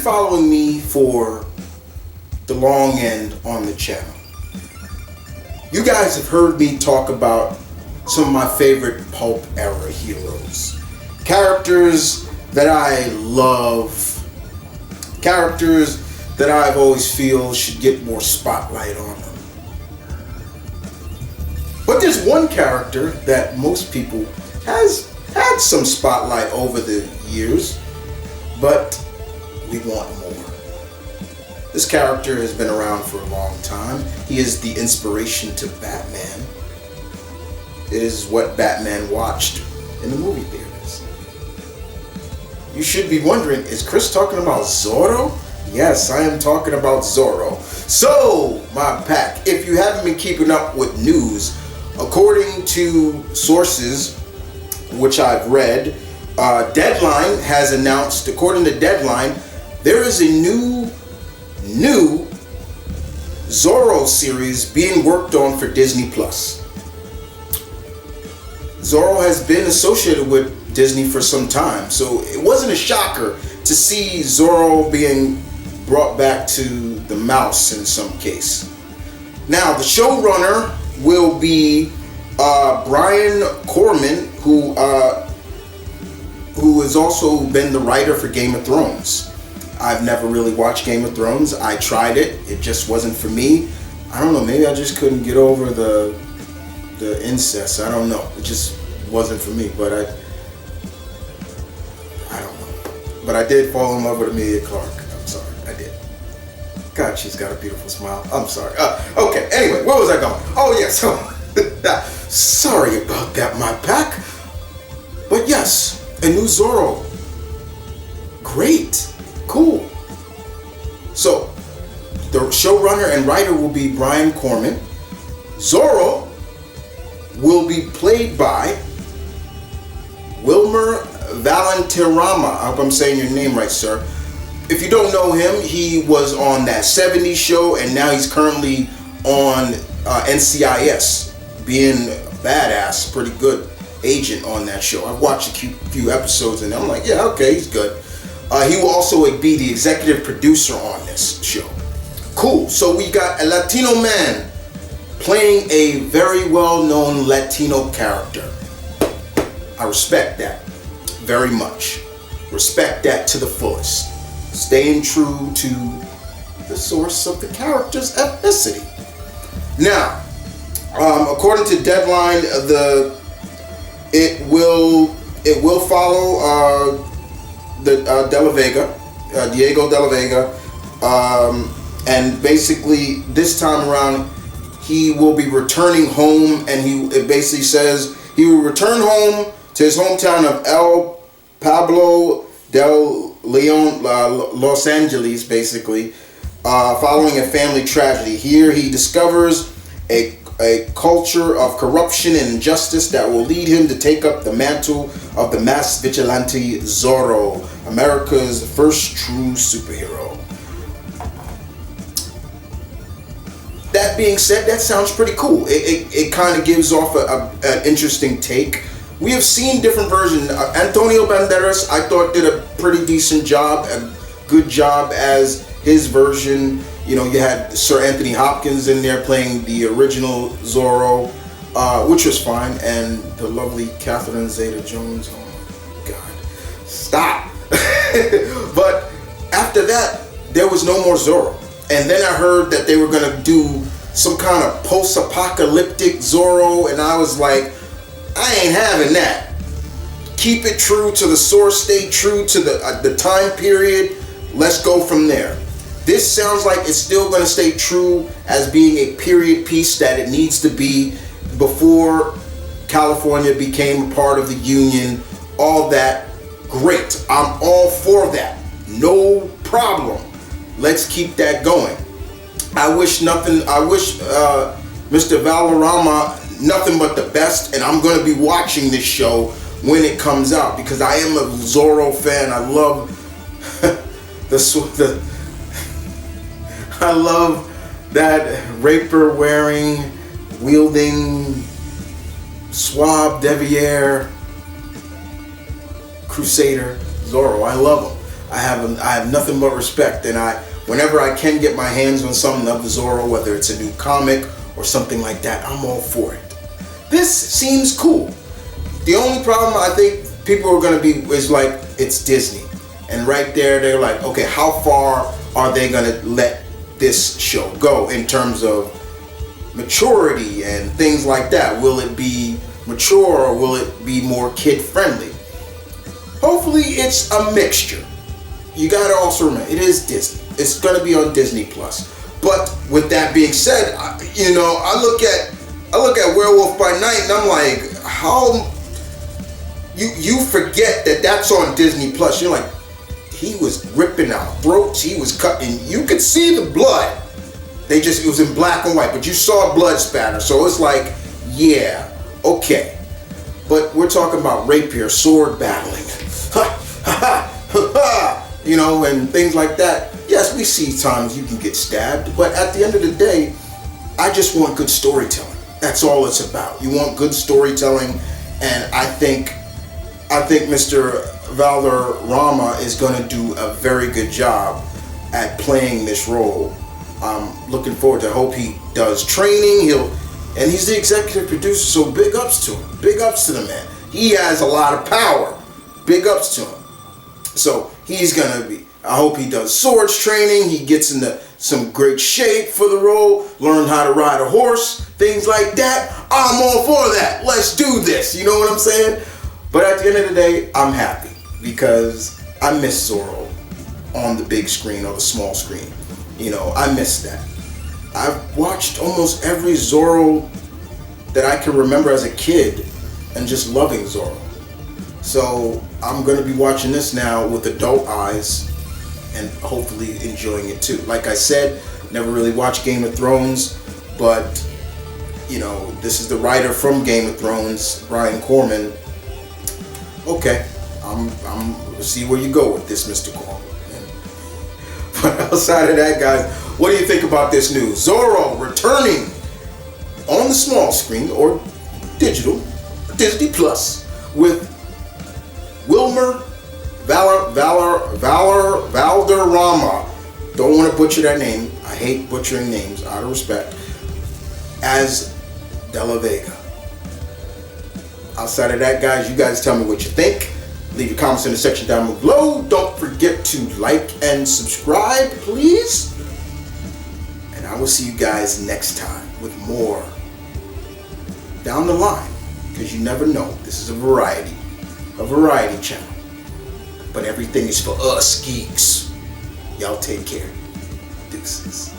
following me for the long end on the channel, you guys have heard me talk about some of my favorite pulp era heroes. Characters that I love. Characters that I've always feel should get more spotlight on them. But there's one character that most people has had some spotlight over the years, but we want more. This character has been around for a long time. He is the inspiration to Batman. It is what Batman watched in the movie theaters. You should be wondering, is Chris talking about Zorro? Yes, I am talking about Zorro. So, my pack, if you haven't been keeping up with news, according to sources which I've read, Deadline has announced, according to Deadline, there is a new Zorro series being worked on for Disney Plus. Zorro has been associated with Disney for some time, so it wasn't a shocker to see Zorro being brought back to the mouse in some case. Now, the showrunner will be Brian Corman, who has also been the writer for Game of Thrones. I've never really watched Game of Thrones. I tried it. It just wasn't for me. I don't know. Maybe I just couldn't get over the incest. I don't know. It just wasn't for me. But I don't know. But I did fall in love with Emilia Clarke. I'm sorry. I did. God, she's got a beautiful smile. I'm sorry. Okay. Anyway, where was I going? Oh, yeah. So, sorry about that, my pack. But yes, a new Zorro. Great. Cool. So, the showrunner and writer will be Brian Corman. Zorro will be played by Wilmer Valderrama. I hope I'm saying your name right, sir. If you don't know him, he was on that 70s show, and now he's currently on NCIS, being a badass, pretty good agent on that show. I've watched a few episodes, and I'm like, yeah, okay, he's good. He will also be the executive producer on this show. Cool. So we got a Latino man playing a very well-known Latino character. I respect that very much. Respect that to the fullest. Staying true to the source of the character's ethnicity. Now, according to Deadline, it will follow Diego de la Vega, and basically this time around he will be returning home, and it basically says he will return home to his hometown of El Pablo del Leon, Los Angeles, basically, following a family tragedy. Here he discovers a culture of corruption and injustice that will lead him to take up the mantle of the masked vigilante Zorro, America's first true superhero. That being said, that sounds pretty cool. It kind of gives off an interesting take. We have seen different versions. Antonio Banderas, I thought, did a pretty decent job, a good job as his version. You know, you had Sir Anthony Hopkins in there playing the original Zorro, which was fine, and the lovely Catherine Zeta-Jones. Oh my God, stop! But after that, there was no more Zorro, and then I heard that they were gonna do some kind of post-apocalyptic Zorro, and I was like, I ain't having that. Keep it true to the source, stay true to the time period. Let's go from there. This sounds like it's still going to stay true as being a period piece that it needs to be before California became a part of the Union. All that, great. I'm all for that. No problem. Let's keep that going. I wish Mr. Valderrama nothing but the best, and I'm going to be watching this show when it comes out because I am a Zorro fan. I love I love that raper wearing, wielding, swab, Devier, Crusader, Zorro. I love him. I have nothing but respect, and whenever I can get my hands on something of Zorro, whether it's a new comic or something like that, I'm all for it. This seems cool. The only problem I think people are going to be is like, it's Disney, and right there they're like, okay, how far are they going to let this show go in terms of maturity and things like that? Will it be mature or will it be more kid friendly? Hopefully it's a mixture. You gotta also remember, it is Disney. It's gonna be on Disney Plus. But with that being said, I look at Werewolf by Night and I'm like, how you forget that that's on Disney Plus. You're like, he was ripping out throats, he was cutting, you could see the blood. It was in black and white, but you saw blood spatter. So it's like, yeah, okay. But we're talking about rapier, sword battling. And things like that. Yes, we see times you can get stabbed, but at the end of the day, I just want good storytelling. That's all it's about. You want good storytelling, and I think Mr. Valderrama is going to do a very good job at playing this role. I'm looking forward to. Hope he does training. And he's the executive producer, so big ups to him. Big ups to the man. He has a lot of power. Big ups to him. So he's gonna be. I hope he does swords training. He gets into some great shape for the role. Learn how to ride a horse. Things like that. I'm all for that. Let's do this. You know what I'm saying? But at the end of the day, I'm happy because I miss Zorro on the big screen or the small screen. I miss that. I've watched almost every Zorro that I can remember as a kid and just loving Zorro. So I'm going to be watching this now with adult eyes and hopefully enjoying it too. Like I said, never really watched Game of Thrones, but this is the writer from Game of Thrones, Brian Corman. Okay, I'm see where you go with this, Mr. Corman. But outside of that, guys, what do you think about this news? Zorro returning on the small screen or digital, Disney Plus, with Wilmer Valderrama. Don't want to butcher that name. I hate butchering names, out of respect. As De La Vega. Outside of that, guys, you guys tell me what you think. Leave your comments in the section down below. Don't forget to like and subscribe, please. And I will see you guys next time with more down the line, because you never know. This is a variety channel. But everything is for us geeks. Y'all take care. Deuces.